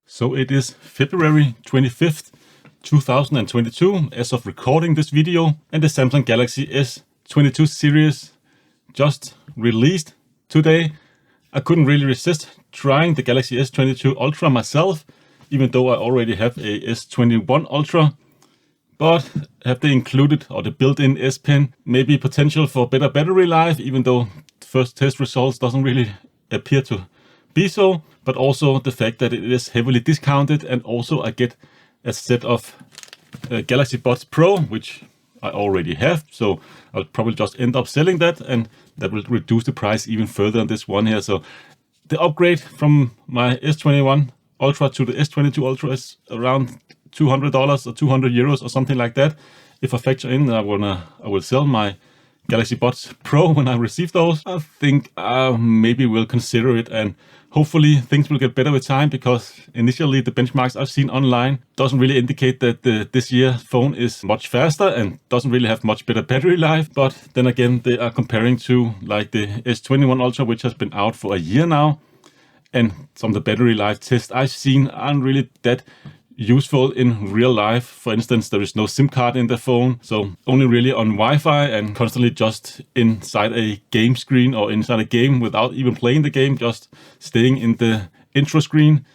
So it is February 25th, 2022 as of recording this video, and the Samsung Galaxy S22 series just released today. I couldn't really resist trying the Galaxy S22 Ultra myself, even though I already have a S21 Ultra. But have they included, or the built-in S Pen, maybe potential for better battery life, even though the first test results doesn't really appear to be so, but also the fact that it is heavily discounted, and also I get a set of Galaxy Buds Pro, which I already have, so I'll probably just end up selling that, and that will reduce the price even further on this one here. So the upgrade from my S21 Ultra to the S22 Ultra is around $200 or 200 euros or something like that. If I factor in that I will sell my Galaxy Buds Pro when I receive those, I think I maybe will consider it, and hopefully things will get better with time, because initially the benchmarks I've seen online doesn't really indicate that this year's phone is much faster and doesn't really have much better battery life. But then again, they are comparing to like the S21 Ultra, which has been out for a year now, and some of the battery life tests I've seen aren't really that useful in real life. For instance, there is no SIM card in the phone, so only really on Wi-Fi, and constantly just inside a game screen or inside a game without even playing the game, just staying in the intro screen.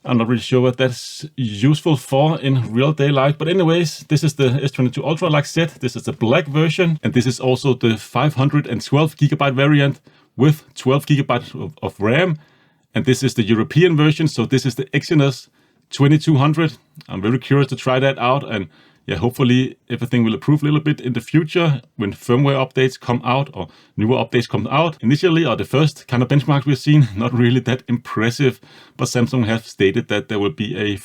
I'm not really sure what that's useful for in real day life. But anyways, this is the S22 Ultra, like I said. This is the black version, and this is also the 512 GB variant with 12 GB of RAM. And this is the European version, so this is the Exynos 2200. I'm very curious to try that out, and yeah, hopefully everything will improve a little bit in the future when firmware updates come out or newer updates come out. Initially, or the first kind of benchmarks we've seen, not really that impressive, but Samsung have stated that there will be a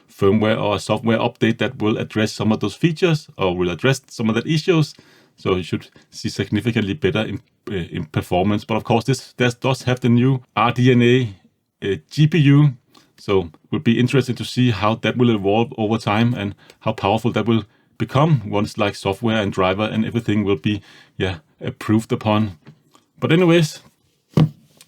firmware or a software update that will address some of those features, or will address some of the issues. So you should see significantly better in performance. But of course, this does have the new RDNA GPU. So it will be interesting to see how that will evolve over time, and how powerful that will become once like software and driver and everything will be approved upon. But anyways,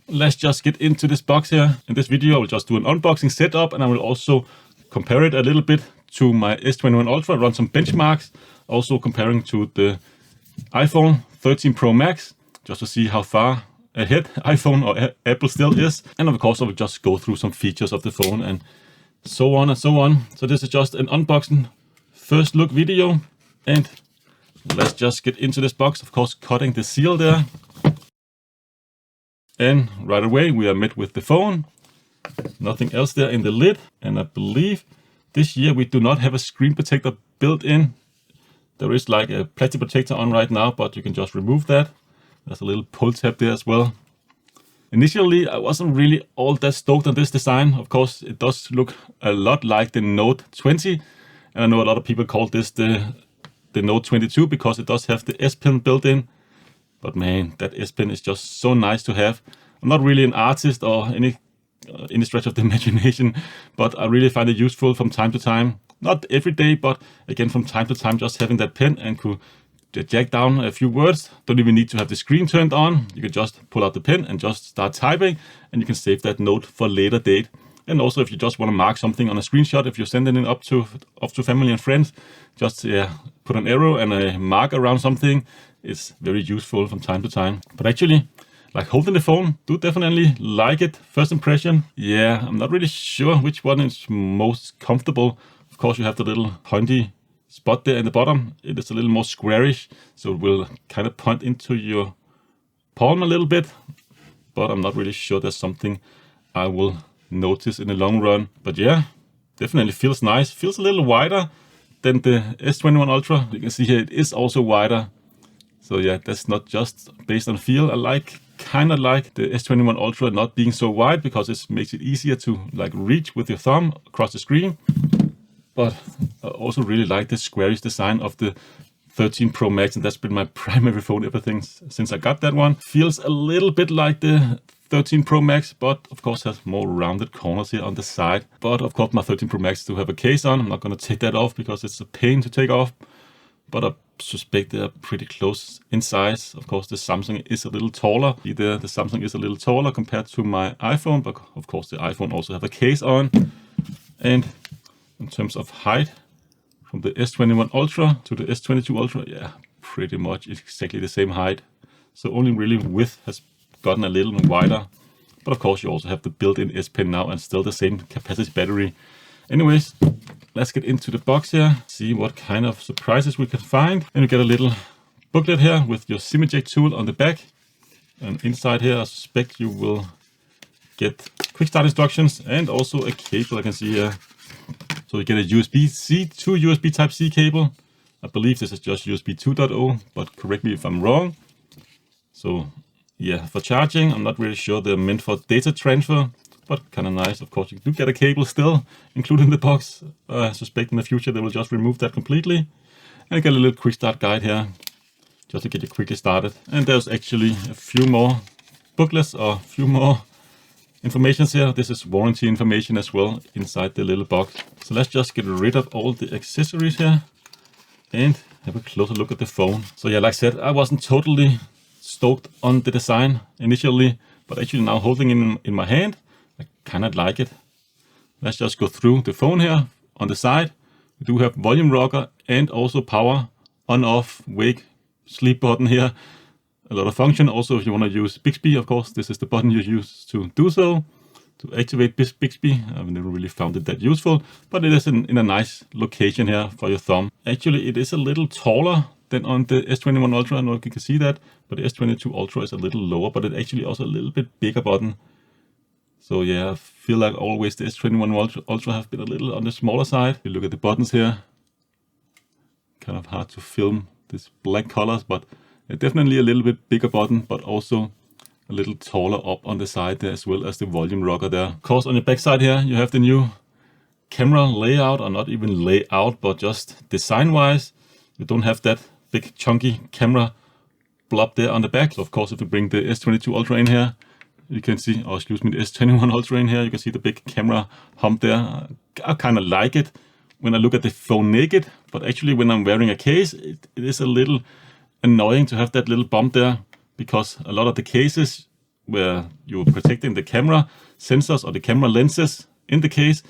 let's just get into this box here. In this video, I will just do an unboxing setup, and I will also compare it a little bit to my S21 Ultra, run some benchmarks, also comparing to the iPhone 13 Pro Max, just to see how far ahead iPhone or Apple still is. And of course, I will just go through some features of the phone and so on and so on. So this is just an unboxing first look video, and let's just get into this box. Of course, cutting the seal there. And right away we are met with the phone. Nothing else there in the lid. And I believe this year we do not have a screen protector built in. There is like a plastic protector on right now, but you can just remove that. There's a little pull tab there as well. Initially, I wasn't really all that stoked on this design. Of course, it does look a lot like the Note 20. And I know a lot of people call this the Note 22 because it does have the S Pen built in. But man, that S Pen is just so nice to have. I'm not really an artist or any stretch of the imagination, but I really find it useful from time to time. Not every day, but again, from time to time, just having that pen and could jack down a few words. Don't even need to have the screen turned on. You can just pull out the pen and just start typing, and you can save that note for a later date. And also, if you just want to mark something on a screenshot, if you're sending it up to family and friends, just put an arrow and a mark around something. It's very useful from time to time. But actually, like holding the phone, do definitely like it. First impression, yeah, I'm not really sure which one is most comfortable. Of course, you have the little pointy spot there in the bottom. It is a little more squarish, so it will kind of point into your palm a little bit, but I'm not really sure that's something I will notice in the long run. But yeah, definitely feels nice. Feels a little wider than the S21 Ultra. You can see here it is also wider. So yeah, that's not just based on feel. I kind of like the S21 Ultra not being so wide, because it makes it easier to like reach with your thumb across the screen. But I also really like the squarish design of the 13 Pro Max, and that's been my primary phone ever since I got that one. Feels a little bit like the 13 Pro Max, but of course has more rounded corners here on the side. But of course my 13 Pro Max do have a case on. I'm not going to take that off because it's a pain to take off. But I suspect they are pretty close in size. Of course, the Samsung is a little taller. The Samsung is a little taller compared to my iPhone, but of course the iPhone also have a case on. And in terms of height, from the S21 Ultra to the S22 Ultra, yeah, pretty much exactly the same height. So only really width has gotten a little wider. But of course you also have the built-in S Pen now and still the same capacity battery. Anyways, let's get into the box here, see what kind of surprises we can find. And you get a little booklet here with your SIM eject tool on the back. And inside here I suspect you will get quick start instructions and also a cable I can see here. So you get a USB-C to USB Type-C cable. I believe this is just USB 2.0, but correct me if I'm wrong. So yeah, for charging, I'm not really sure they're meant for data transfer, but kind of nice. Of course, you do get a cable still included in the box. I suspect in the future they will just remove that completely. And you get a little quick start guide here, just to get you quickly started. And there's actually a few more booklets or a few more informations here. This is warranty information as well inside the little box. So let's just get rid of all the accessories here and have a closer look at the phone. So yeah, like I said, I wasn't totally stoked on the design initially, but actually now holding it in my hand, I kind of like it. Let's just go through the phone here. On the side, we do have volume rocker and also power on, off, wake, sleep button here. A lot of function. Also, if you want to use Bixby, of course, this is the button you use to do so, to activate Bixby. I've never really found it that useful, but it is in a nice location here for your thumb. Actually, it is a little taller than on the S21 Ultra. I don't know if you can see that, but the S22 Ultra is a little lower, but it actually also a little bit bigger button. So yeah, I feel like always the S21 Ultra have been a little on the smaller side. If you look at the buttons here, kind of hard to film these black colors, but definitely a little bit bigger button, but also a little taller up on the side there, as well as the volume rocker there. Of course, on the back side here, you have the new camera layout, or not even layout, but just design-wise. You don't have that big chunky camera blob there on the back. So of course, if you bring the S22 Ultra in here, you can see, or excuse me, the S21 Ultra in here, you can see the big camera hump there. I kind of like it when I look at the phone naked, but actually when I'm wearing a case, it is a little annoying to have that little bump there, because a lot of the cases where you're protecting the camera sensors or the camera lenses in the case,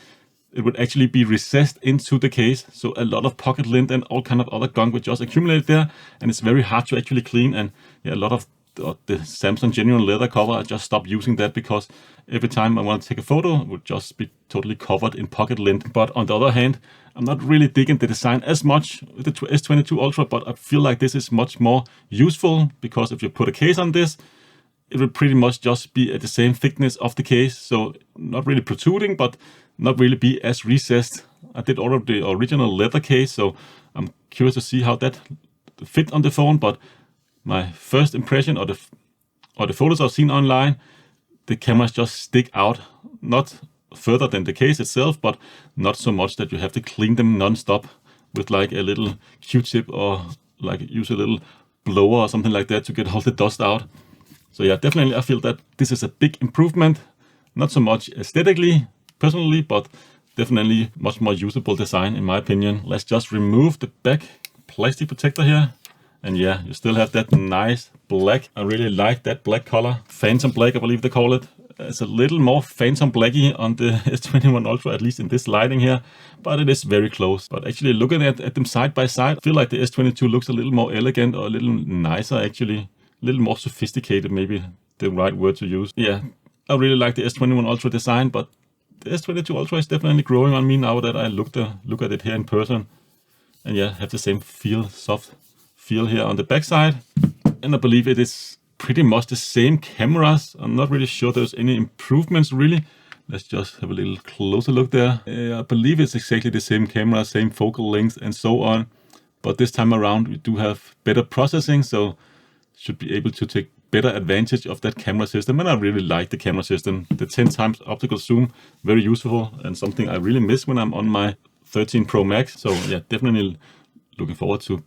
it would actually be recessed into the case. So a lot of pocket lint and all kind of other gunk would just accumulate there, and it's very hard to actually clean. And yeah, a lot of the Samsung genuine leather cover, I just stopped using that, because every time I want to take a photo, it would just be totally covered in pocket lint. But on the other hand, I'm not really digging the design as much with the S22 Ultra, but I feel like this is much more useful, because if you put a case on this, it will pretty much just be at the same thickness of the case. So not really protruding, but not really be as recessed. I did order the original leather case, so I'm curious to see how that fit on the phone. But my first impression, or the photos I've seen online, the cameras just stick out, not further than the case itself, but not so much that you have to clean them non-stop with like a little Q-tip, or like use a little blower or something like that to get all the dust out. So yeah, definitely I feel that this is a big improvement. Not so much aesthetically, personally, but definitely much more usable design in my opinion. Let's just remove the back plastic protector here. And yeah, you still have that nice black. I really like that black color. Phantom black, I believe they call it. It's a little more phantom blacky on the S21 Ultra, at least in this lighting here, but it is very close. But actually looking at them side by side, I feel like the S22 looks a little more elegant, or a little nicer actually. A little more sophisticated, maybe the right word to use. Yeah, I really like the S21 Ultra design, but the S22 Ultra is definitely growing on me now that I look at it here in person. And yeah, have the same feel, soft feel here on the back side. And I believe it is pretty much the same cameras. I'm not really sure there's any improvements really. Let's just have a little closer look there. I believe it's exactly the same camera, same focal length and so on. But this time around we do have better processing, so should be able to take better advantage of that camera system. And I really like the camera system. The 10 times optical zoom, very useful, and something I really miss when I'm on my 13 Pro Max. So yeah, definitely looking forward to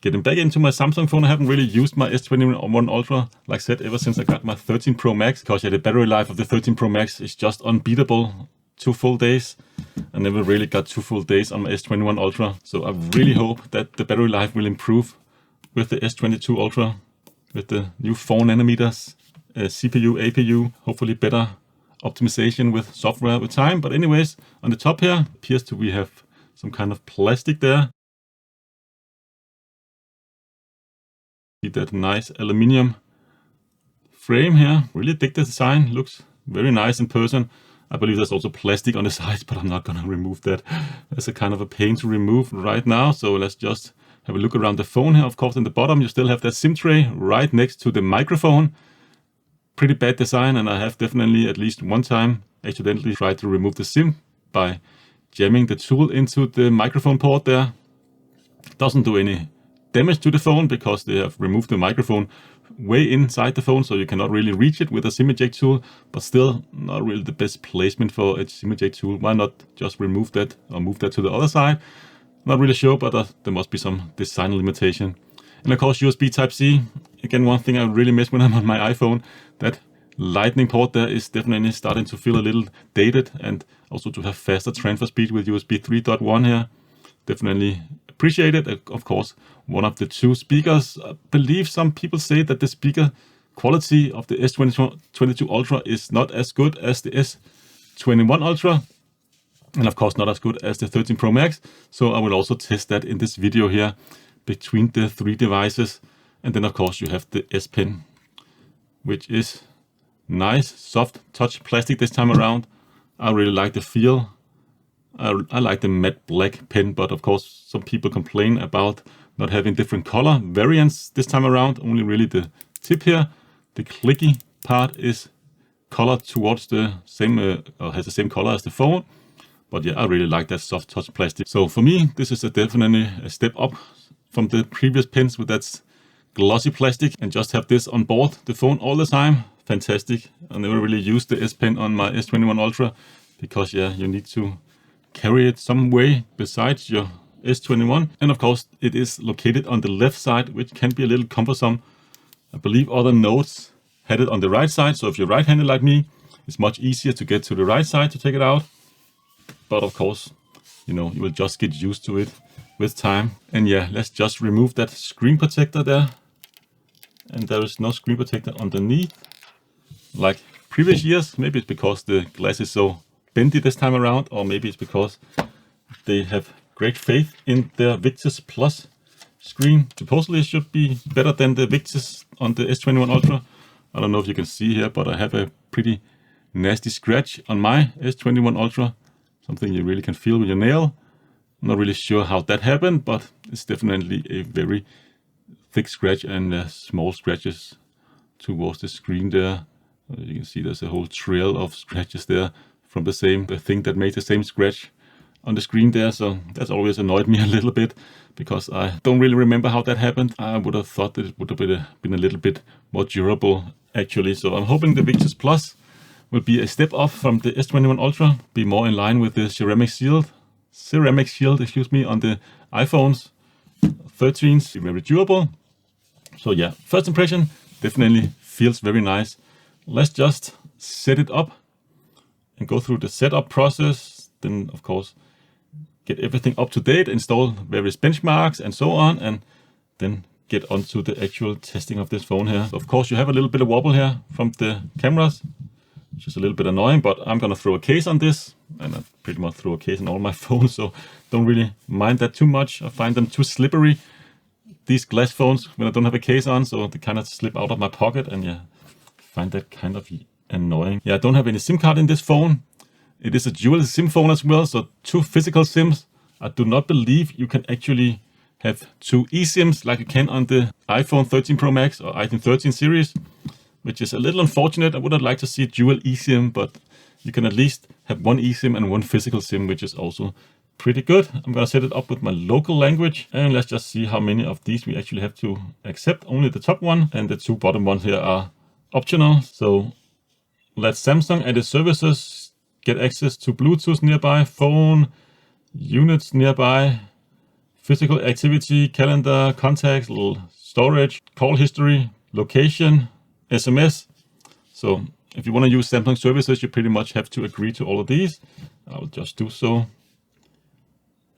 getting back into my Samsung phone. I haven't really used my S21 Ultra, like I said, ever since I got my 13 Pro Max, because yeah, the battery life of the 13 Pro Max is just unbeatable. 2 full days. I never really got 2 full days on my S21 Ultra, so I really hope that the battery life will improve with the S22 Ultra, with the new 4 nanometers CPU, APU, hopefully better optimization with software with time. But anyways, on the top here, appears to we have some kind of plastic there. See that nice aluminium frame here. Really dig the design, looks very nice in person. I believe there's also plastic on the sides, but I'm not gonna remove that. That's a kind of a pain to remove right now. So let's just have a look around the phone here. Of course, in the bottom, you still have that SIM tray right next to the microphone. Pretty bad design, and I have definitely at least one time accidentally tried to remove the SIM by jamming the tool into the microphone port there. Doesn't do any damage to the phone because they have removed the microphone way inside the phone, so you cannot really reach it with a SIM eject tool, but still not really the best placement for a SIM eject tool. Why not just remove that or move that to the other side? Not really sure, but there must be some design limitation. And of course, USB Type-C. Again, one thing I really miss when I'm on my iPhone, that lightning port there is definitely starting to feel a little dated, and also to have faster transfer speed with USB 3.1 here. Definitely appreciate it. Of course, one of the 2 speakers. I believe some people say that the speaker quality of the S22 Ultra is not as good as the S21 Ultra, and of course not as good as the 13 Pro Max. So I will also test that in this video here between the 3 devices. And then of course you have the S Pen, which is nice, soft touch plastic this time around. I really like the feel. I like the matte black pen, but of course some people complain about not having different color variants this time around. Only really the tip here. The clicky part is colored towards the same, or has the same color as the phone. But yeah, I really like that soft touch plastic. So for me, this is definitely a step up from the previous pens with that glossy plastic, and just have this on board the phone all the time. Fantastic. I never really used the S Pen on my S21 Ultra because yeah, you need to carry it some way besides your S21. And of course, it is located on the left side, which can be a little cumbersome. I believe other notes had it on the right side. So if you're right-handed like me, it's much easier to get to the right side to take it out. But of course, you know, you will just get used to it with time. And yeah, let's just remove that screen protector there. And there is no screen protector underneath like previous years. Maybe it's because the glass is so bendy this time around, or maybe it's because they have great faith in their Victus Plus screen. Supposedly it should be better than the Victus on the S21 Ultra. I don't know if you can see here, but I have a pretty nasty scratch on my S21 Ultra. Something you really can feel with your nail. I'm not really sure how that happened, but it's definitely a very thick scratch and small scratches towards the screen there. You can see there's a whole trail of scratches there from the thing that made the same scratch on the screen there. So that's always annoyed me a little bit because I don't really remember how that happened. I would have thought that it would have been a little bit more durable actually. So I'm hoping the Victus Plus will be a step up from the S21 Ultra, be more in line with the ceramic shield, on the iPhones 13s, be very durable. So yeah, first impression, definitely feels very nice. Let's just set it up and go through the setup process. Then of course, get everything up to date, install various benchmarks and so on, and then get onto the actual testing of this phone here. So of course, you have a little bit of wobble here from the cameras, which is a little bit annoying, but I'm gonna throw a case on this, and I pretty much throw a case on all my phones, so don't really mind that too much. I find them too slippery, these glass phones, when I don't have a case on, so they kind of slip out of my pocket, and yeah, I find that kind of annoying. Yeah, I don't have any SIM card in this phone. It is a dual SIM phone as well, so 2 physical SIMs. I do not believe you can actually have 2 eSIMs like you can on the iPhone 13 Pro Max or iPhone 13 series, which is a little unfortunate. I would have liked to see dual eSIM, but you can at least have 1 eSIM and 1 physical SIM, which is also pretty good. I'm gonna set it up with my local language, and let's just see how many of these we actually have to accept. Only the top one, and the 2 bottom ones here are optional. So let Samsung and its services get access to Bluetooth nearby, phone, units nearby, physical activity, calendar, contacts, storage, call history, location, SMS. So if you want to use Samsung services, you pretty much have to agree to all of these. I will just do so.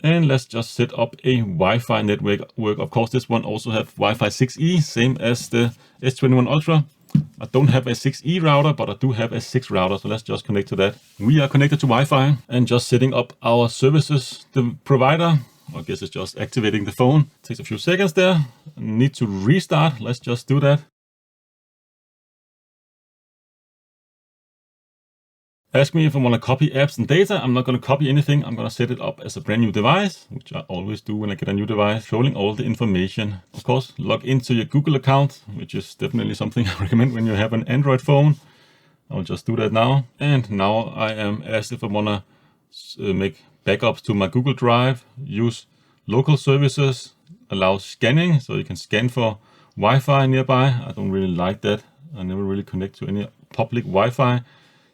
And let's just set up a Wi-Fi network. Of course, this one also have Wi-Fi 6E, same as the S21 Ultra. I don't have a 6E router, but I do have a 6 router, so let's just connect to that. We are connected to Wi-Fi and just setting up our services. The provider, I guess it's just activating the phone. Takes a few seconds there. Need to restart. Let's just do that. Ask me if I want to copy apps and data. I'm not going to copy anything. I'm going to set it up as a brand new device, which I always do when I get a new device, showing all the information. Of course, log into your Google account, which is definitely something I recommend when you have an Android phone. I'll just do that now. And now I am asked if I want to make backups to my Google Drive, use local services, allow scanning, so you can scan for Wi-Fi nearby. I don't really like that. I never really connect to any public Wi-Fi.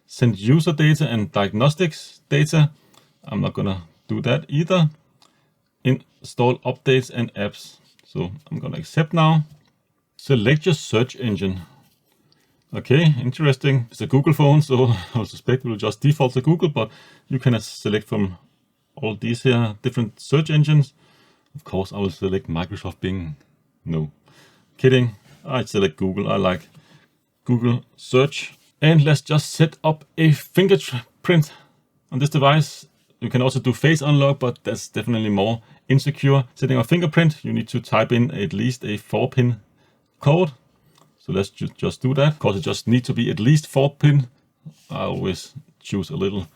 Send user data and diagnostics data. I'm not gonna do that either. Install updates and apps. So I'm gonna accept now. Select your search engine. Okay, interesting. It's a Google phone, so I suspect it will just default to Google, but you can select from all these here different search engines. Of course, I will select Microsoft Bing. No, kidding. I select Google. I like Google search. And let's just set up a fingerprint on this device. You can also do face unlock, but that's definitely more insecure. Setting a fingerprint, you need to type in at least a 4-pin code. So let's just do that. Of course, it just needs to be at least 4-pin. I always choose a little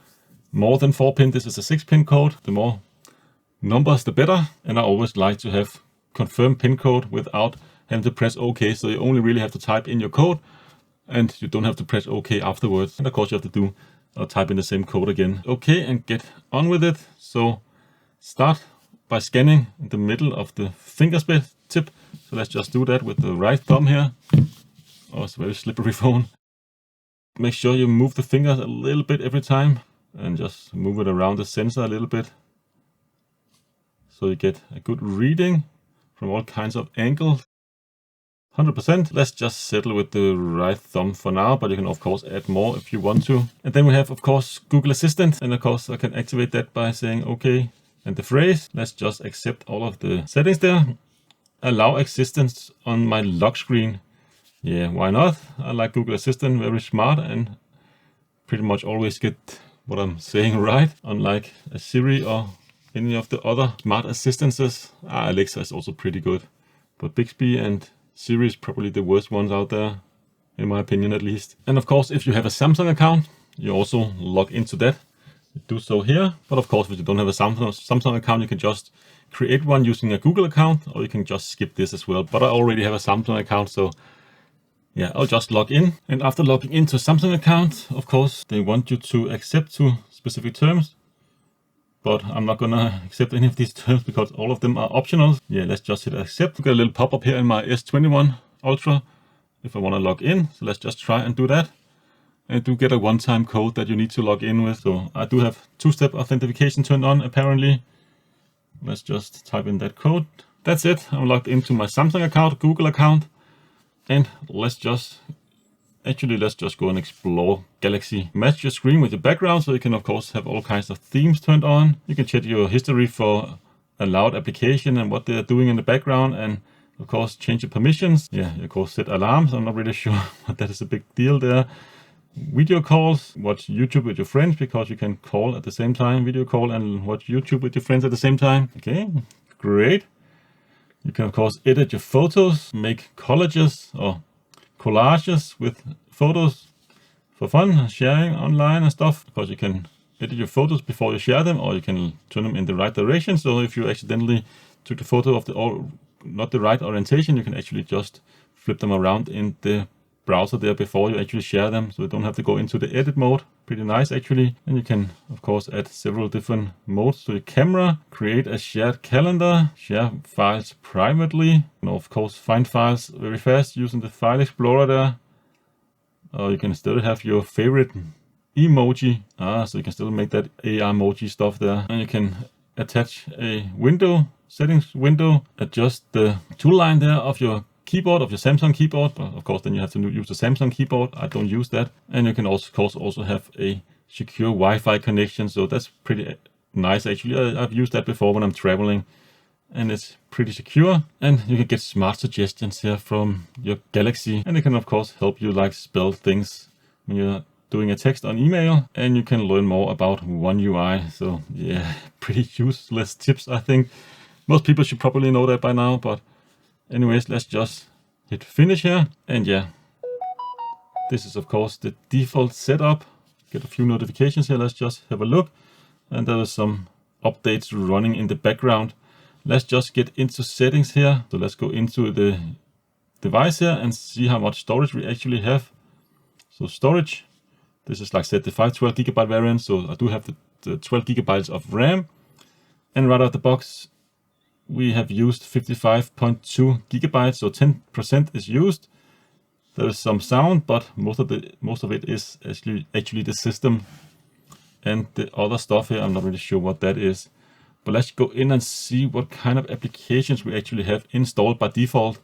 more than 4-pin. This is a 6-pin code. The more numbers, the better. And I always like to have confirmed pin code without having to press OK. So you only really have to type in your code, and you don't have to press OK afterwards. And of course, you have to type in the same code again. OK, and get on with it. So start by scanning in the middle of the fingertip. So let's just do that with the right thumb here. Oh, it's a very slippery phone. Make sure you move the fingers a little bit every time and just move it around the sensor a little bit, so you get a good reading from all kinds of angles. 100%. Let's just settle with the right thumb for now, but you can of course add more if you want to. And then we have of course Google Assistant, and of course I can activate that by saying OK. And the phrase, let's just accept all of the settings there. Allow assistance on my lock screen. Yeah, why not? I like Google Assistant, very smart, and pretty much always get what I'm saying right, unlike a Siri or any of the other smart assistances. Alexa is also pretty good, but Bixby and Siri is probably the worst ones out there, in my opinion at least. And of course, if you have a Samsung account, you also log into that. You do so here. But of course, if you don't have a Samsung account, you can just create one using a Google account, or you can just skip this as well. But I already have a Samsung account, so yeah, I'll just log in. And after logging into a Samsung account, of course, they want you to accept to specific terms. But I'm not gonna accept any of these terms because all of them are optional. Yeah, let's just hit accept. We got a little pop-up here in my S21 Ultra if I want to log in. So let's just try and do that. And I do get a one-time code that you need to log in with. So I do have two-step authentication turned on apparently. Let's just type in that code. That's it. I'm logged into my Samsung account, Google account. And let's just go and explore Galaxy. Match your screen with your background, so you can of course have all kinds of themes turned on. You can check your history for allowed application and what they're doing in the background, and of course change your permissions. Yeah, of course set alarms. I'm not really sure what that is a big deal there. Video calls, watch YouTube with your friends, because you can call at the same time, video call and watch YouTube with your friends at the same time. Okay, great. You can of course edit your photos, make collages with photos for fun, sharing online and stuff. Of course, you can edit your photos before you share them, or you can turn them in the right direction. So if you accidentally took the photo of not the right orientation, you can actually just flip them around in the browser there before you actually share them, so you don't have to go into the edit mode. Pretty nice actually. And you can of course add several different modes to your camera, create a shared calendar, share files privately, and of course find files very fast using the file explorer there. You can still have your favorite emoji, so you can still make that AR emoji stuff there. And you can attach a window, settings window, adjust the tool line there of your keyboard, of your Samsung keyboard, but of course then you have to use the Samsung keyboard. I don't use that. And you can also, of course, also have a secure Wi-Fi connection, so that's pretty nice actually. I've used that before when I'm traveling, and it's pretty secure. And you can get smart suggestions here from your Galaxy, and it can of course help you like spell things when you're doing a text on email, and you can learn more about One UI. So yeah, pretty useless tips. I think most people should probably know that by now, but anyways, let's just hit finish here. And yeah, this is of course the default setup. Get a few notifications here. Let's just have a look. And there is some updates running in the background. Let's just get into settings here. So let's go into the device here and see how much storage we actually have. So storage, this is like said the 512 GB variant. So I do have the 12 GB of RAM. And right out of the box, we have used 55.2 GB. So 10% is used. There is some sound, but most of it is actually the system. And the other stuff here, I'm not really sure what that is. But let's go in and see what kind of applications we actually have installed by default,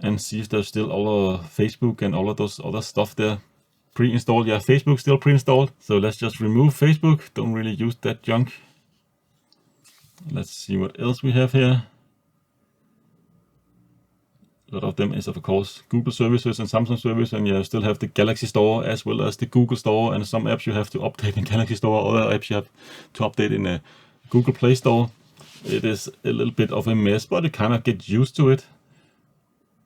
and see if there's still all of Facebook and all of those other stuff there pre-installed. Yeah, Facebook still pre-installed. So let's just remove Facebook. Don't really use that junk. Let's see what else we have here. A lot of them is of course Google services and Samsung service, and you still have the Galaxy Store as well as the Google Store, and some apps you have to update in Galaxy Store, other apps you have to update in a Google Play Store. It is a little bit of a mess, but you kind of get used to it,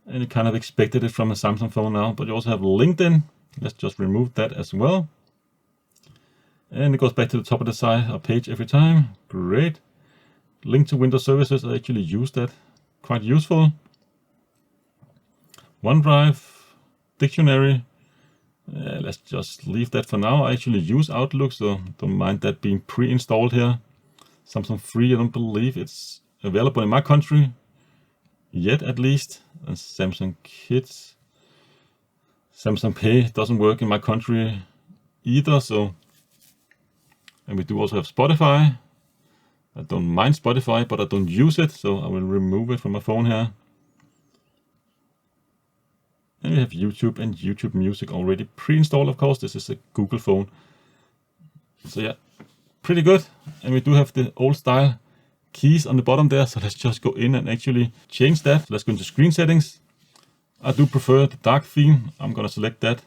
and you kind of expected it from a Samsung phone now. But you also have LinkedIn. Let's just remove that as well, and it goes back to the top of the side of page every time. Great. Link to Windows services, I actually use that, quite useful. OneDrive, dictionary, let's just leave that for now. I actually use Outlook, so don't mind that being pre-installed here. Samsung Free, I don't believe it's available in my country yet, at least. And Samsung Kids, Samsung Pay doesn't work in my country either. So, and we do also have Spotify. I don't mind Spotify, but I don't use it, so I will remove it from my phone here. And we have YouTube and YouTube Music already pre-installed, of course. This is a Google phone. So yeah, pretty good. And we do have the old style keys on the bottom there. So let's just go in and actually change that. So let's go into screen settings. I do prefer the dark theme. I'm going to select that.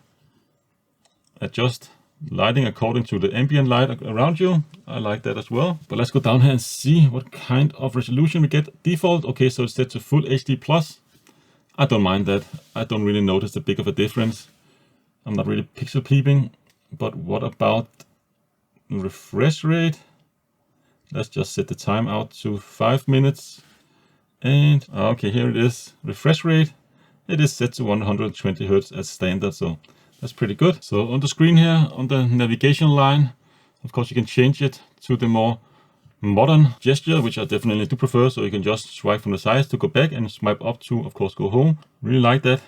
Adjust lighting according to the ambient light around you. I like that as well. But let's go down here and see what kind of resolution we get. Default, okay, so it's set to Full HD+. I don't mind that. I don't really notice the big of a difference. I'm not really pixel peeping. But what about refresh rate? Let's just set the time out to 5 minutes. And okay, here it is. Refresh rate. It is set to 120 Hz as standard, so that's pretty good. So on the screen here, on the navigation line, of course you can change it to the more modern gesture, which I definitely do prefer. So you can just swipe from the sides to go back and swipe up to, of course, go home. Really like that.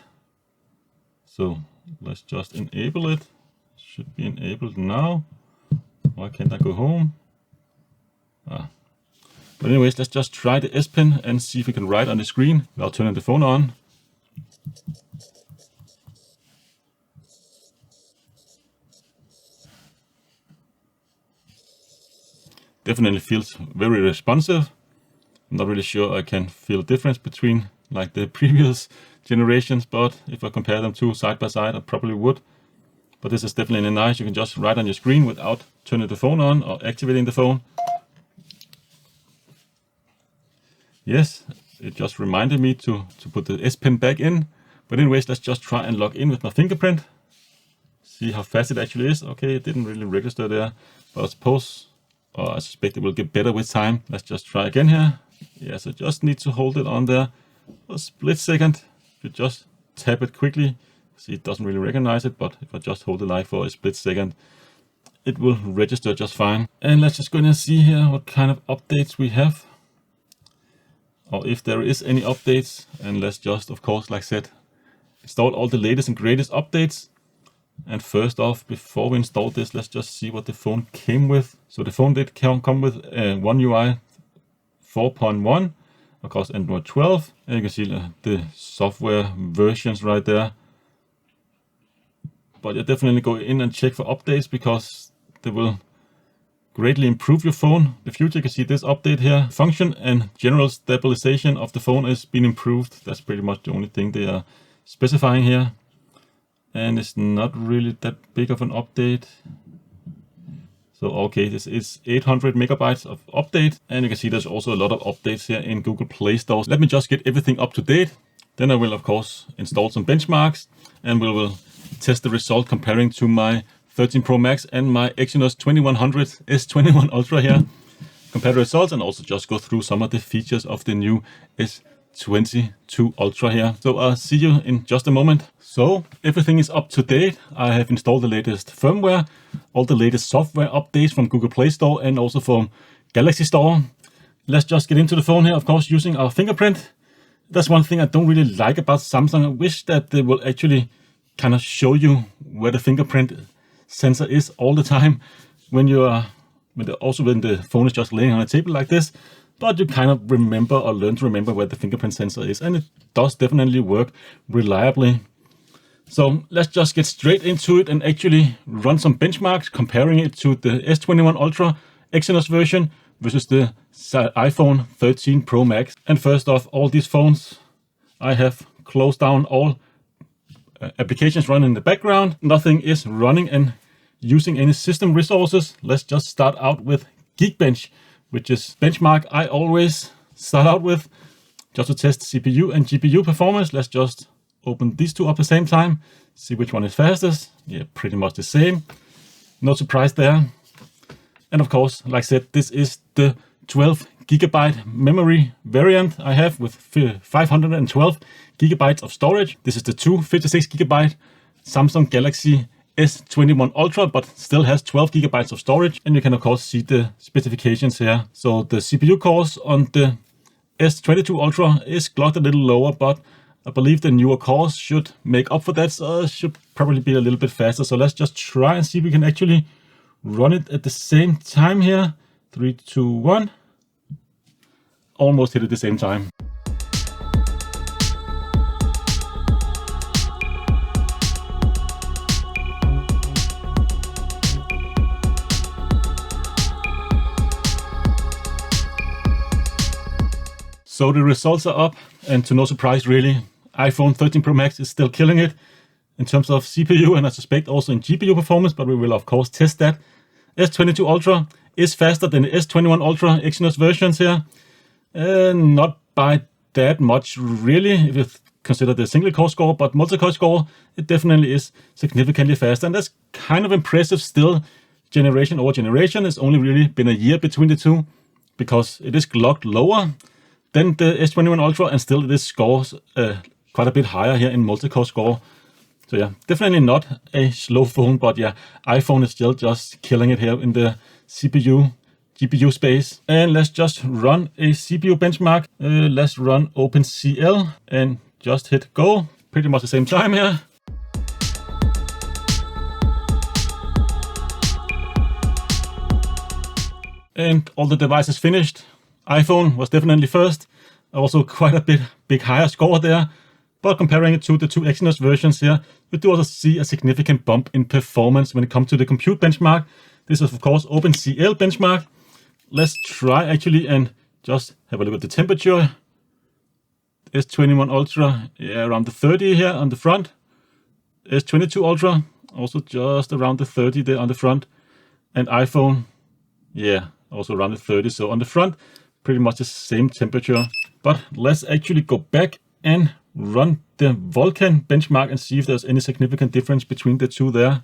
So let's just enable it. Should be enabled now. Why can't I go home? But anyways, let's just try the S Pen and see if we can write on the screen without turning the phone on. Definitely feels very responsive. I'm not really sure I can feel a difference between like the previous generations, but if I compare them two side by side, I probably would. But this is definitely nice. You can just write on your screen without turning the phone on or activating the phone. Yes, it just reminded me to put the S Pen back in. But anyways, let's just try and log in with my fingerprint. See how fast it actually is. Okay, it didn't really register there, but I suppose, I suspect it will get better with time. Let's just try again here. Yes, I just need to hold it on there for a split second. If you just tap it quickly, see it doesn't really recognize it, but if I just hold the light for a split second, it will register just fine. And let's just go in and see here what kind of updates we have, or if there is any updates. And let's just, of course, like I said, install all the latest and greatest updates. And first off, before we install this, let's just see what the phone came with. So the phone did come with One UI 4.1, of course Android 12, and you can see the software versions right there. But you definitely go in and check for updates, because that will greatly improve your phone in the future. You can see this update here. Function and general stabilization of the phone is being improved. That's pretty much the only thing they are specifying here. And it's not really that big of an update. So okay, this is 800 megabytes of update. And you can see there's also a lot of updates here in Google Play Store. Let me just get everything up to date. Then I will of course install some benchmarks and we will test the result comparing to my 13 Pro Max and my Exynos 2100 S21 Ultra here. Compare the results and also just go through some of the features of the new S22 Ultra here. So I'll see you in just a moment. So everything is up to date. I have installed the latest firmware, all the latest software updates from Google Play Store and also from Galaxy Store. Let's just get into the phone here, of course, using our fingerprint. That's one thing I don't really like about Samsung. I wish that they will actually kind of show you where the fingerprint sensor is all the time when the phone is just laying on a table like this. But you kind of remember or learn to remember where the fingerprint sensor is, and it does definitely work reliably. So let's just get straight into it and actually run some benchmarks, comparing it to the S21 Ultra Exynos version versus the iPhone 13 Pro Max. And first off, all these phones, I have closed down all applications running in the background. Nothing is running and using any system resources. Let's just start out with Geekbench, which is benchmark I always start out with just to test CPU and GPU performance. Let's just open these two up at the same time, see which one is fastest. Yeah, pretty much the same. No surprise there. And of course, like I said, this is the 12 gigabyte memory variant I have with 512 gigabytes of storage. This is the 256 gigabyte Samsung Galaxy S21 Ultra, but still has 12 gigabytes of storage. And you can of course see the specifications here. So the CPU cores on the S22 Ultra is clocked a little lower, but I believe the newer cores should make up for that. So it should probably be a little bit faster. So let's just try and see if we can actually run it at the same time here. 3, 2, 1. Almost hit it at the same time. So the results are up, and to no surprise really, iPhone 13 Pro Max is still killing it in terms of CPU and I suspect also in GPU performance, but we will of course test that. S22 Ultra is faster than the S21 Ultra Exynos versions here. Not by that much really, if you consider the single core score, but multi-core score, it definitely is significantly faster. And that's kind of impressive still, generation over generation. It's only really been a year between the two because it is clocked lower than the S21 Ultra and still it scores quite a bit higher here in multi-core score. So yeah, definitely not a slow phone, but yeah, iPhone is still just killing it here in the CPU, GPU space. And let's just run a CPU benchmark. Let's run OpenCL and just hit go. Pretty much the same time here. And all the devices finished. iPhone was definitely first. Also quite a big higher score there. But comparing it to the two Exynos versions here, we do also see a significant bump in performance when it comes to the compute benchmark. This is of course OpenCL benchmark. Let's try actually and just have a look at the temperature. S21 Ultra, yeah, around the 30 here on the front. S22 Ultra, also just around the 30 there on the front. And iPhone, yeah, also around the 30. So on the front, pretty much the same temperature. But let's actually go back and run the Vulkan benchmark and see if there's any significant difference between the two there.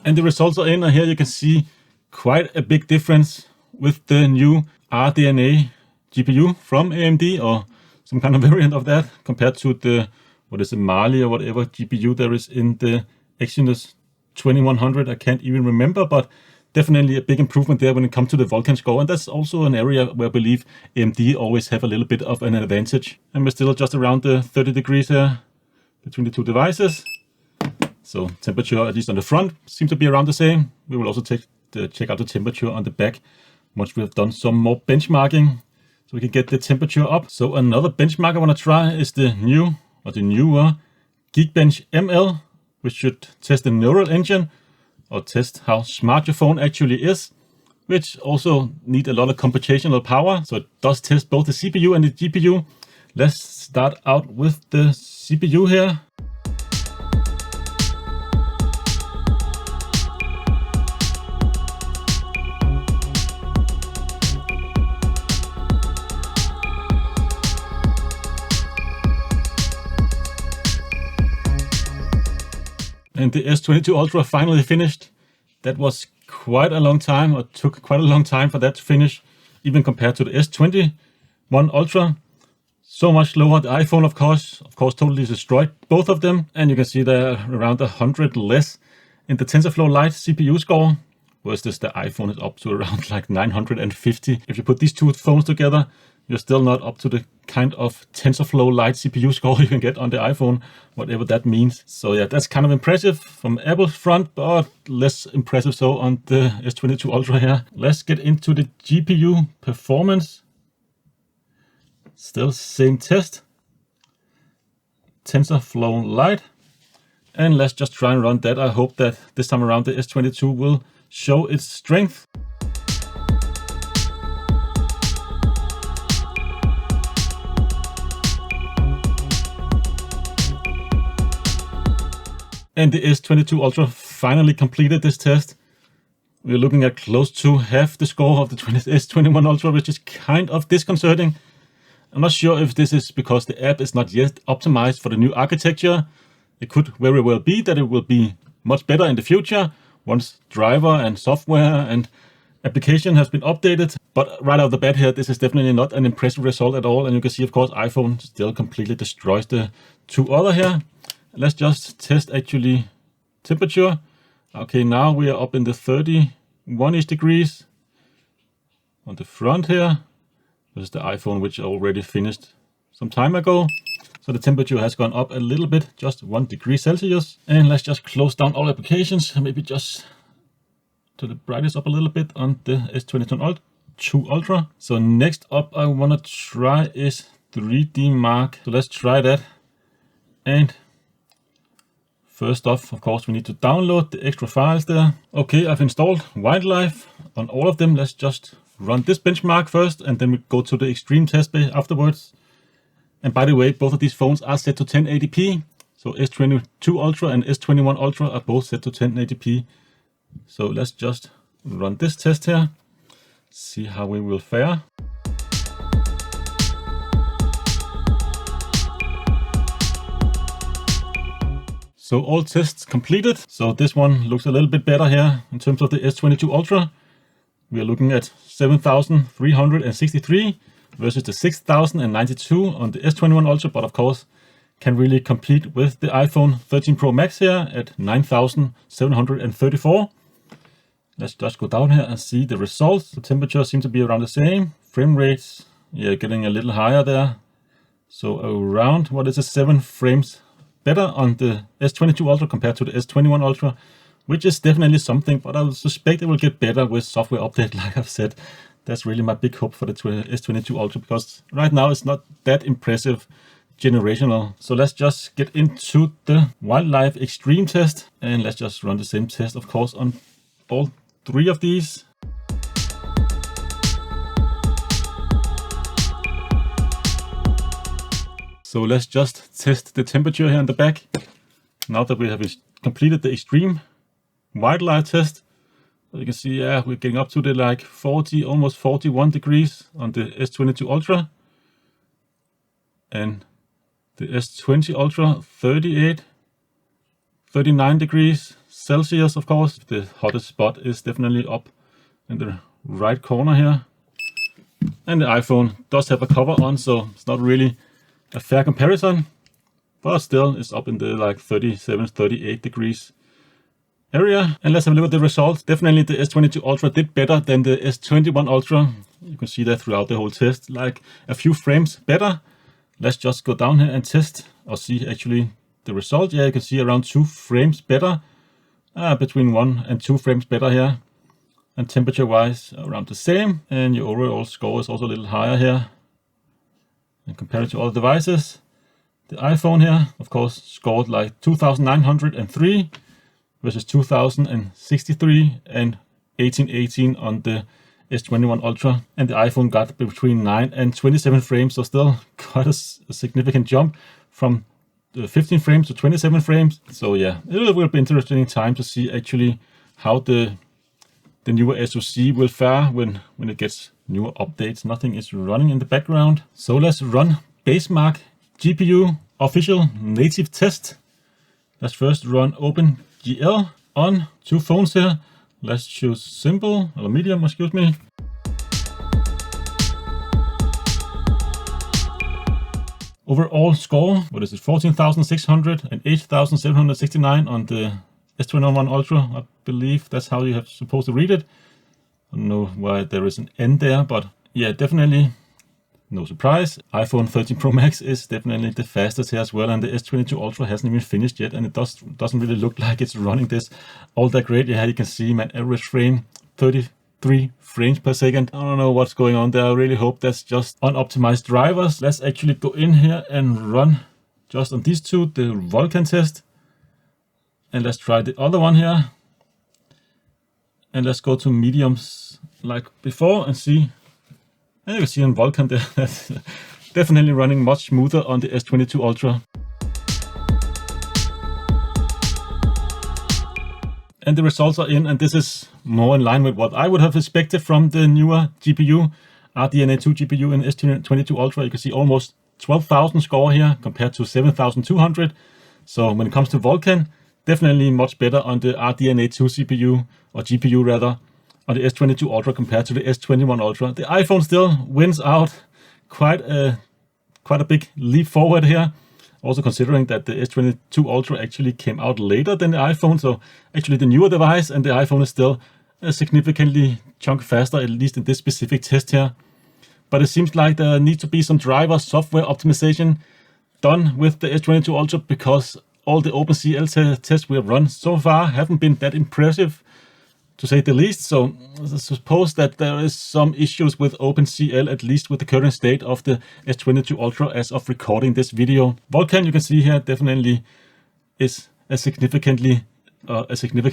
And the results are in, and here you can see quite a big difference with the new RDNA GPU from AMD or some kind of variant of that compared to the, what is it, Mali or whatever GPU there is in the Exynos 2100. I can't even remember, but definitely a big improvement there when it comes to the Vulkan score. And that's also an area where I believe AMD always have a little bit of an advantage. And we're still just around the 30 degrees here between the two devices. So temperature, at least on the front, seems to be around the same. We will also check out the temperature on the back once we have done some more benchmarking. So we can get the temperature up. So another benchmark I want to try is the newer Geekbench ML, which should test the neural engine or test how smart your phone actually is, which also need a lot of computational power. So it does test both the CPU and the GPU. Let's start out with the CPU here. And the S22 Ultra finally finished. That was quite a long time, or took quite a long time for that to finish, even compared to the S21 Ultra. So much slower. The iPhone, of course, totally destroyed both of them. And you can see they're around 100 less in the TensorFlow Lite CPU score, whereas the iPhone is up to around like 950. If you put these two phones together, you're still not up to the kind of TensorFlow Lite CPU score you can get on the iPhone, whatever that means. So yeah, that's kind of impressive from Apple's front, but less impressive so on the S22 Ultra here. Let's get into the GPU performance. Still same test, TensorFlow Lite. And let's just try and run that. I hope that this time around the S22 will show its strength. And the S22 Ultra finally completed this test. We're looking at close to half the score of the S21 Ultra, which is kind of disconcerting. I'm not sure if this is because the app is not yet optimized for the new architecture. It could very well be that it will be much better in the future once driver and software and application has been updated. But right out of the bat here, this is definitely not an impressive result at all. And you can see, of course, iPhone still completely destroys the two other here. Let's just test actually temperature. Okay, now we are up in the 31-ish degrees on the front here. This is the iPhone, which already finished some time ago. So the temperature has gone up a little bit, just 1 degree Celsius. And let's just close down all applications. Maybe just to the brightest up a little bit on the S22 Ultra. So next up I want to try is 3D Mark. So let's try that. And first off, of course, we need to download the extra files there. Okay, I've installed Wildlife on all of them. Let's just run this benchmark first, and then we go to the extreme test afterwards. And by the way, both of these phones are set to 1080p. So S22 Ultra and S21 Ultra are both set to 1080p. So let's just run this test here, see how we will fare. So all tests completed. So this one looks a little bit better here in terms of the S22 Ultra. We are looking at 7,363 versus the 6,092 on the S21 Ultra, but of course can really compete with the iPhone 13 Pro Max here at 9,734. Let's just go down here and see the results. The temperature seems to be around the same. Frame rates, yeah, getting a little higher there. So around, what is it, 7 frames better on the S22 Ultra compared to the S21 Ultra, which is definitely something, but I suspect it will get better with software update, like I've said. That's really my big hope for the S22 Ultra, because right now it's not that impressive generational. So let's just get into the Wildlife Extreme test, and let's just run the same test, of course, on all 3 of these. So let's just test the temperature here in the back. Now that we have completed the extreme Wildlife test, you can see, yeah, we're getting up to the like 40, almost 41 degrees on the S22 Ultra. And the S20 Ultra, 38, 39 degrees Celsius, of course. The hottest spot is definitely up in the right corner here. And the iPhone does have a cover on, so it's not really a fair comparison, but still it's up in the like 37, 38 degrees area. And let's have a look at the results. Definitely the S22 Ultra did better than the S21 Ultra. You can see that throughout the whole test, like a few frames better. Let's just go down here and test or see actually the result. Yeah, you can see around 2 frames better, between 1 and 2 frames better here. And temperature wise around the same, and your overall score is also a little higher here. and compare it to other devices, the iPhone here, of course, scored like 2,903 versus 2,063 and 1818 on the S21 Ultra, and the iPhone got between 9 and 27 frames, so still quite a significant jump from 15 frames to 27 frames. So yeah, it will be interesting time to see actually how the newer SoC will fare when it gets newer updates. Nothing is running in the background. So let's run Basemark GPU official native test. Let's first run OpenGL on two phones here. Let's choose simple or medium, excuse me. Overall score, what is it, 14,600 and 8,769 on the S21 Ultra. I believe that's how you have supposed to read it. I don't know why there is an N there, but yeah, definitely no surprise. iPhone 13 Pro Max is definitely the fastest here as well, and the S22 Ultra hasn't even finished yet, and it doesn't really look like it's running this all that great. Yeah, you can see my average frame 33 frames per second. I don't know what's going on there. I really hope that's just unoptimized drivers. Let's actually go in here and run just on these two the Vulkan test, and let's try the other one here, and let's go to mediums like before and see. And you can see on Vulkan there, that's definitely running much smoother on the S22 Ultra. And the results are in, and this is more in line with what I would have expected from the newer GPU, RDNA 2 GPU in S22 Ultra. You can see almost 12,000 score here compared to 7,200. So when it comes to Vulkan, definitely much better on the RDNA 2 CPU, or GPU rather, on the S22 Ultra compared to the S21 Ultra. The iPhone still wins out quite a big leap forward here. Also considering that the S22 Ultra actually came out later than the iPhone, so actually the newer device, and the iPhone is still a significantly chunk faster, at least in this specific test here. But it seems like there needs to be some driver software optimization done with the S22 Ultra, because all the OpenCL tests we have run so far haven't been that impressive, to say the least. So I suppose that there is some issues with OpenCL, at least with the current state of the S22 Ultra as of recording this video. Vulkan, you can see here, definitely is a significant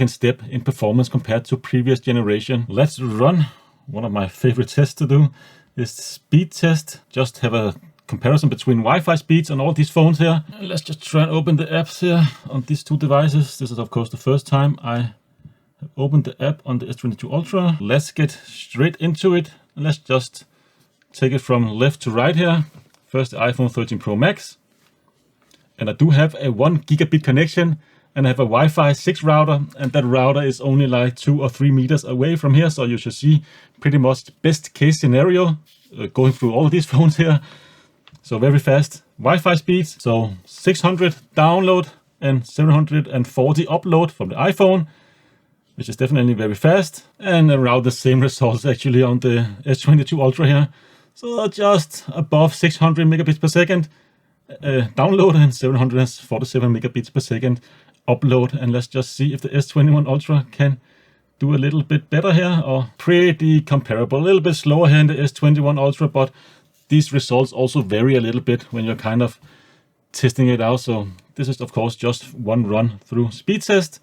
step in performance compared to previous generation. Let's run one of my favorite tests to do, is the speed test. Just have a comparison between Wi-Fi speeds on all these phones here. Let's just try and open the apps here on these two devices. This is of course the first time I open the app on the S22 Ultra. Let's get straight into it. Let's just take it from left to right here. First, the iPhone 13 Pro Max. And I do have a 1 gigabit connection, and I have a Wi-Fi 6 router, and that router is only like 2 or 3 meters away from here. So you should see pretty much best case scenario going through all of these phones here. So very fast Wi-Fi speeds. So 600 download and 740 upload from the iPhone, which is definitely very fast, and around the same results actually on the S22 Ultra here. So just above 600 megabits per second download and 747 megabits per second upload. And let's just see if the S21 Ultra can do a little bit better here, or pretty comparable. A little bit slower here in the S21 Ultra, but these results also vary a little bit when you're kind of testing it out. So this is of course just one run through speed test.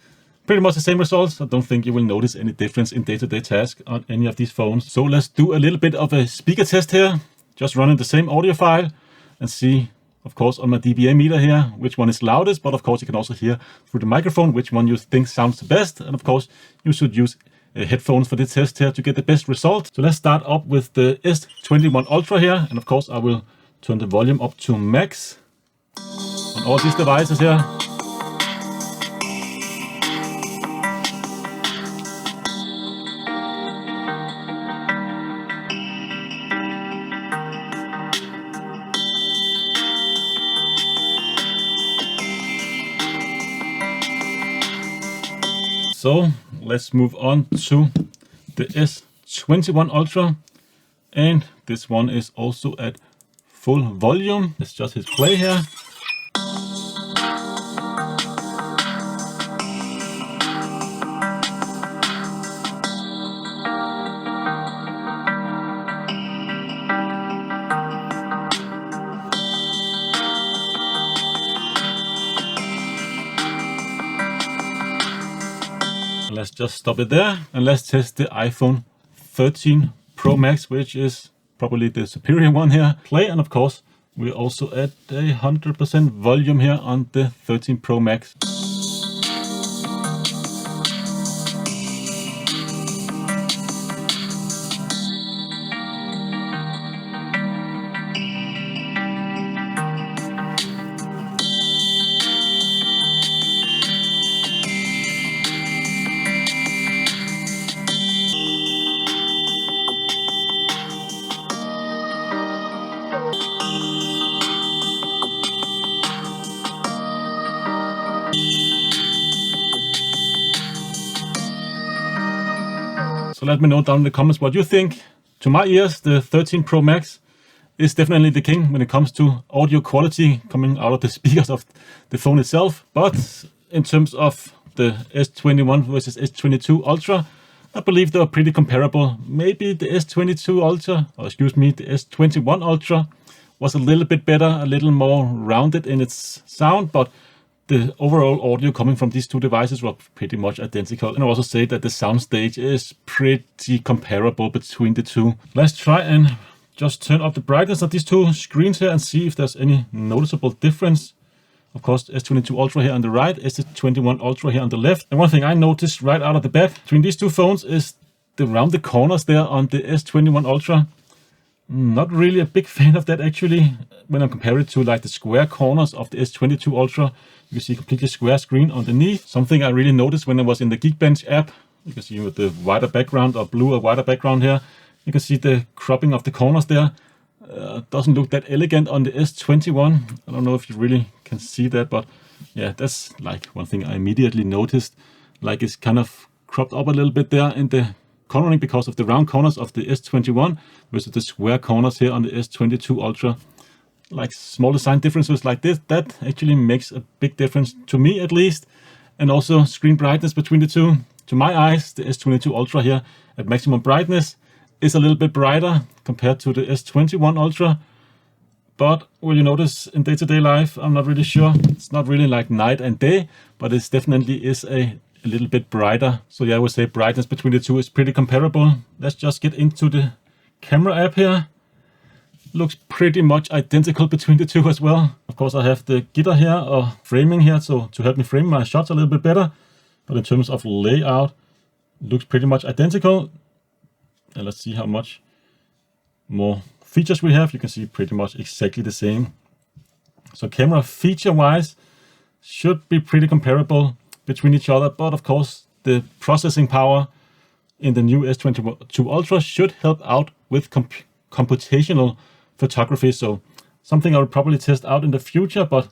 Pretty much the same results. I don't think you will notice any difference in day-to-day tasks on any of these phones. So let's do a little bit of a speaker test here. Just running the same audio file and see, of course, on my dBA meter here, which one is loudest. But of course, you can also hear through the microphone which one you think sounds the best. And of course, you should use headphones for this test here to get the best result. So let's start up with the S21 Ultra here. And of course, I will turn the volume up to max on all these devices here. So let's move on to the S21 Ultra, and this one is also at full volume. Let's just hit play here. just stop it there and let's test the iPhone 13 Pro Max, which is probably the superior one here. Play, and of course we're also at 100% volume here on the 13 Pro Max. So let me know down in the comments what you think. To my ears, the 13 Pro Max is definitely the king when it comes to audio quality coming out of the speakers of the phone itself. But in terms of the S21 versus S22 Ultra, I believe they are pretty comparable. Maybe the S22 Ultra, or excuse me, the S21 Ultra was a little bit better, a little more rounded in its sound, but the overall audio coming from these two devices were pretty much identical. And I also say that the soundstage is pretty comparable between the two. Let's try and just turn up the brightness of these two screens here and see if there's any noticeable difference. Of course, S22 Ultra here on the right, S21 Ultra here on the left. And one thing I noticed right out of the bat between these two phones is the rounded corners there on the S21 Ultra. Not really a big fan of that actually. When I compare it to like the square corners of the S22 Ultra, you can see completely square screen underneath. Something I really noticed when I was in the Geekbench app. You can see with the wider background or blue or wider background here. You can see the cropping of the corners there. Doesn't look that elegant on the S21. I don't know if you really can see that, but yeah, that's like one thing I immediately noticed. Like it's kind of cropped up a little bit there in the cornering because of the round corners of the S21 versus the square corners here on the S22 Ultra. Like small design differences like this, that actually makes a big difference to me at least. And also screen brightness between the two. To my eyes, the S22 Ultra here at maximum brightness is a little bit brighter compared to the S21 Ultra. But will you notice in day-to-day life? I'm not really sure. It's not really like night and day, but it definitely is a little bit brighter. So yeah, I would say brightness between the two is pretty comparable. Let's just get into the camera app here. Looks pretty much identical between the two as well. Of course, I have the gitter here or framing here so to help me frame my shots a little bit better. But in terms of layout, looks pretty much identical. And let's see how much more features we have. You can see pretty much exactly the same. So camera feature wise should be pretty comparable between each other. But of course, the processing power in the new S22 Ultra should help out with computational photography. So something I will probably test out in the future, but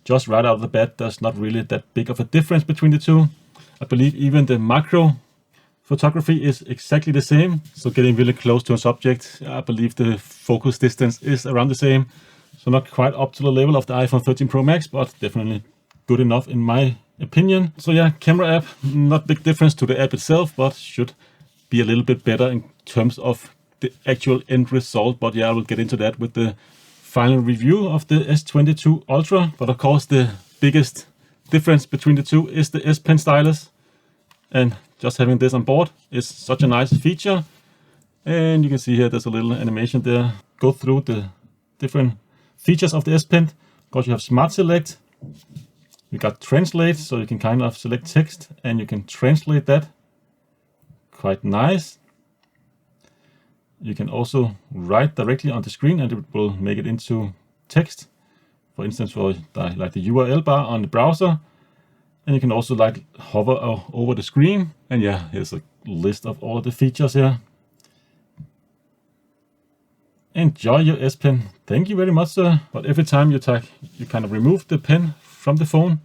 just right out of the bat, there's not really that big of a difference between the two. I believe even the macro photography is exactly the same. So getting really close to a subject, I believe the focus distance is around the same. So not quite up to the level of the iPhone 13 Pro Max, but definitely good enough in my opinion. So yeah, camera app, not big difference to the app itself, but should be a little bit better in terms of the actual end result. But yeah, I will get into that with the final review of the S22 Ultra. But of course, the biggest difference between the two is the S Pen stylus. And just having this on board is such a nice feature. And you can see here, there's a little animation there. Go through the different features of the S Pen. Of course, you have Smart Select. You got Translate, so you can kind of select text and you can translate that. Quite nice. You can also write directly on the screen and it will make it into text. For instance, for like the URL bar on the browser. And you can also like hover over the screen. And yeah, here's a list of all of the features here. Enjoy your S Pen. Thank you very much, sir. But every time you kind of remove the pen from the phone,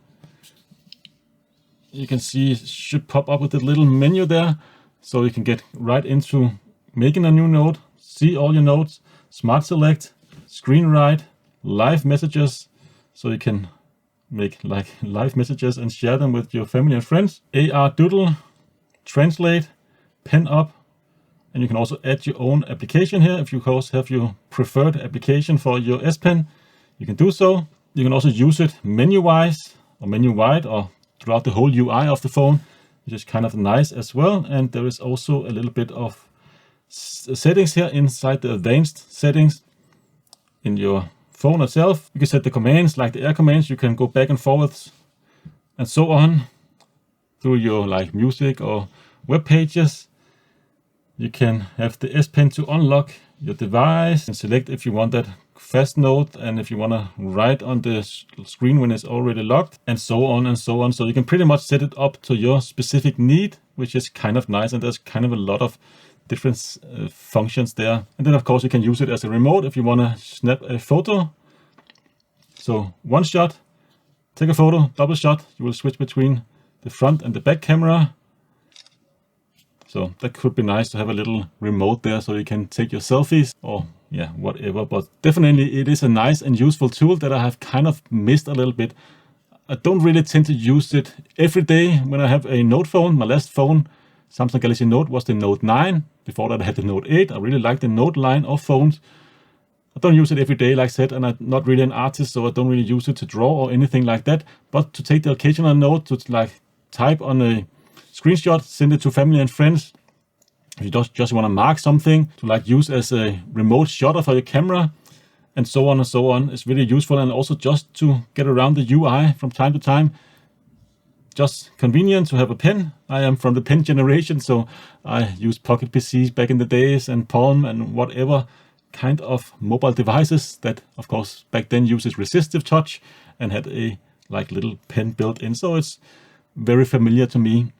you can see it should pop up with a little menu there. So you can get right into making a new note, see all your notes, Smart Select, Screen Write, Live Messages. So you can make like live messages and share them with your family and friends. AR Doodle, Translate, Pen Up. And you can also add your own application here. If you of course have your preferred application for your S Pen, you can do so. You can also use it menu-wise or menu-wide or throughout the whole UI of the phone. which is kind of nice as well. And there is also a little bit of settings here inside the advanced settings in your phone itself. You can set the commands like the air commands. You can go back and forwards and so on through your like music or web pages. You can have the S Pen to unlock your device and select if you want that fast note and if you want to write on the screen when it's already locked, and so on and so on. So you can pretty much set it up to your specific need, which is kind of nice. And there's kind of a lot of different functions there. And then of course you can use it as a remote if you want to snap a photo. So one shot, take a photo, double shot, you will switch between the front and the back camera. So that could be nice to have a little remote there so you can take your selfies or yeah, whatever. But definitely it is a nice and useful tool that I have kind of missed a little bit. I don't really tend to use it every day when I have a Note phone. My last phone, Samsung Galaxy Note, was the Note 9. Before that I had the Note 8. I really like the Note line of phones. I don't use it every day, like I said, and I'm not really an artist, so I don't really use it to draw or anything like that. But to take the occasional note, to like type on a screenshot, send it to family and friends. If you just want to mark something to like use as a remote shutter for your camera, and so on and so on, it's really useful. And also just to get around the UI from time to time, just convenient to have a pen. I am from the pen generation, so I used Pocket PCs back in the days and Palm and whatever kind of mobile devices that of course back then uses resistive touch and had a like little pen built in. So it's very familiar to me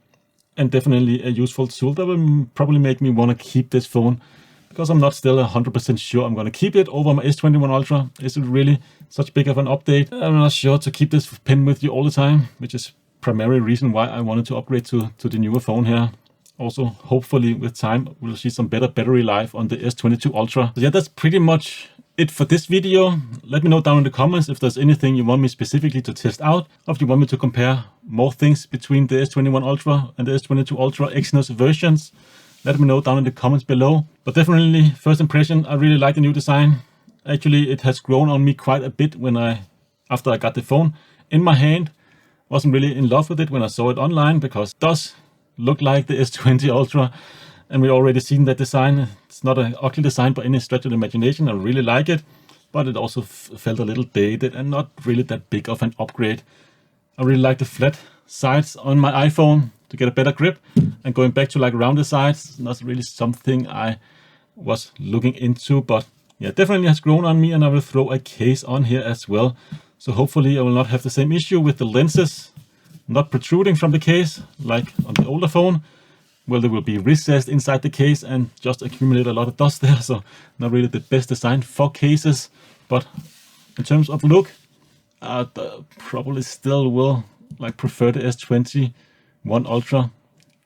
and definitely a useful tool that will probably make me want to keep this phone, because I'm not still 100% sure I'm going to keep it over my S21 Ultra. Is it really such big of an update? I'm not sure to keep this pen with you all the time, which is primary reason why I wanted to upgrade to the newer phone here. Also, hopefully with time, we'll see some better battery life on the S22 Ultra. So yeah, that's pretty much it for this video. Let me know down in the comments if there's anything you want me specifically to test out, or if you want me to compare more things between the S21 Ultra and the S22 Ultra Exynos versions. Let me know down in the comments below. But definitely, first impression, I really like the new design. Actually, it has grown on me quite a bit after I got the phone in my hand. Wasn't really in love with it when I saw it online, because it does look like the S20 Ultra, and we've already seen that design. It's not an ugly design by any stretch of the imagination. I really like it, but it also felt a little dated and not really that big of an upgrade. I really like the flat sides on my iPhone to get a better grip, and going back to like rounded sides, not really something I was looking into. But yeah, definitely has grown on me, and I will throw a case on here as well. So hopefully I will not have the same issue with the lenses not protruding from the case like on the older phone. Well, they will be recessed inside the case and just accumulate a lot of dust there. So not really the best design for cases. But in terms of look, I probably still will like prefer the S21 Ultra,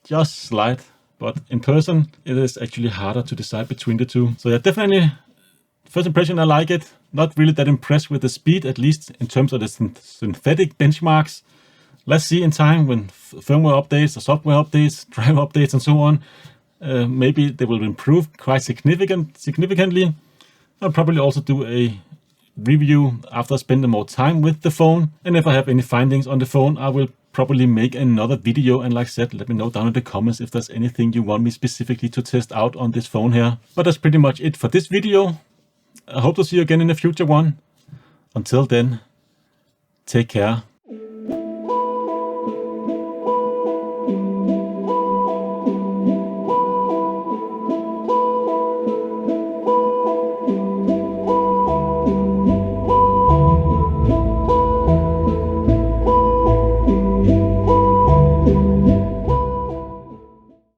just slight. But in person, it is actually harder to decide between the two. So yeah, definitely first impression, I like it. Not really that impressed with the speed, at least in terms of the synthetic benchmarks. Let's see in time when firmware updates or software updates, driver updates and so on, maybe they will improve quite significantly. I'll probably also do a review after spending more time with the phone. And if I have any findings on the phone, I will probably make another video. And like I said, let me know down in the comments if there's anything you want me specifically to test out on this phone here. But that's pretty much it for this video. I hope to see you again in a future one. Until then, take care.